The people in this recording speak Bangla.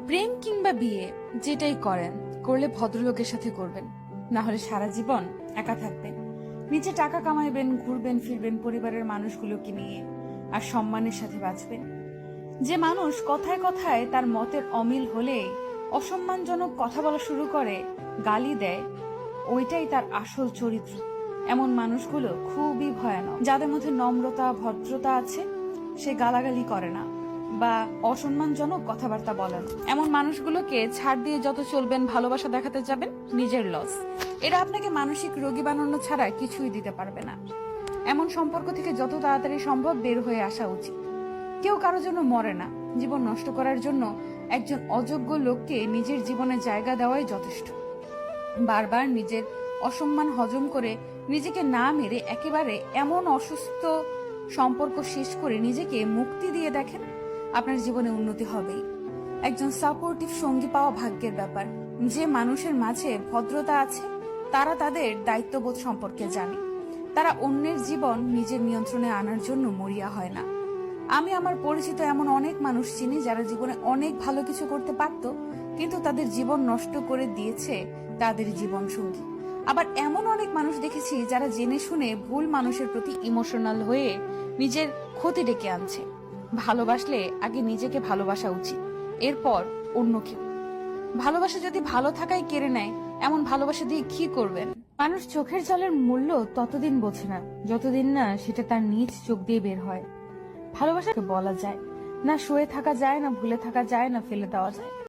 প্রেম কিংবা বিয়ে যেটাই করেন, করলে ভদ্রলোকের সাথে করবেন, না হলে সারা জীবন একা থাকবেন। নিজে টাকা কামাইবেন, ঘুরবেন ফিরবেন পরিবারের মানুষগুলোকে নিয়ে, আর সম্মানের সাথে বাঁচবেন। যে মানুষ কথায় কথায় তার মতের অমিল হলে অসম্মানজনক কথা বলা শুরু করে, গালি দেয়, ওইটাই তার আসল চরিত্র। এমন মানুষগুলো খুবই ভয়ানক। যাদের মধ্যে নম্রতা ভদ্রতা আছে, সে গালাগালি করে না বা অসম্মানজনক কথাবার্তা বলে না। এমন মানুষগুলোকে ছাড় দিয়ে যত চলবেন, ভালোবাসা দেখাতে যাবেন, নিজের লস। এরা আপনাকে মানসিক রোগী বানানো ছাড়া কিছুই দিতে পারবে না। এমন সম্পর্ক থেকে যত তাড়াতাড়ি সম্ভব বের হয়ে আসা উচিত। কেউ কারোর জন্য মরে না। জীবন নষ্ট করার জন্য একজন অযোগ্য লোককে নিজের জীবনে জায়গা দেওয়াই যথেষ্ট। বারবার নিজের অসম্মান হজম করে নিজেকে না মেরে একেবারে এমন অসুস্থ সম্পর্ক শেষ করে নিজেকে মুক্তি দিয়ে দেখেন, আপনার জীবনে উন্নতি হবেই। একজন সাপোর্টিভ সঙ্গী পাওয়া ভাগ্যের ব্যাপার। যে মানুষের মাঝে ভদ্রতা আছে, তারা তাদের দায়িত্ববোধ সম্পর্কে জানে। তারা অন্যের জীবন নিজের নিয়ন্ত্রণে আনার জন্য মরিয়া হয় না। আমি আমার পরিচিত এমন অনেক মানুষ চিনি যারা জীবনে অনেক ভালো কিছু করতে পারত, কিন্তু তাদের জীবন নষ্ট করে দিয়েছে তাদের জীবন সঙ্গী। আবার এমন অনেক মানুষ দেখেছি যারা জেনে শুনে ভুল মানুষের প্রতি ইমোশনাল হয়ে নিজের ক্ষতি ডেকে আনছে। ভালোবাসলে আগে নিজেকে ভালোবাসা উচিত, এরপর অন্য কেউ। ভালোবাসা যদি ভালো থাকাই কেড়ে নেয়, এমন ভালোবাসা দিয়ে কি করবেন? মানুষ চোখের জলের মূল্য ততদিন বোঝে না যতদিন না সেটা তার নিজ চোখ দিয়ে বের হয়। ভালোবাসাকে বলা যায় না, শুয়ে থাকা যায় না, ভুলে থাকা যায় না, ফেলে দেওয়া যায়।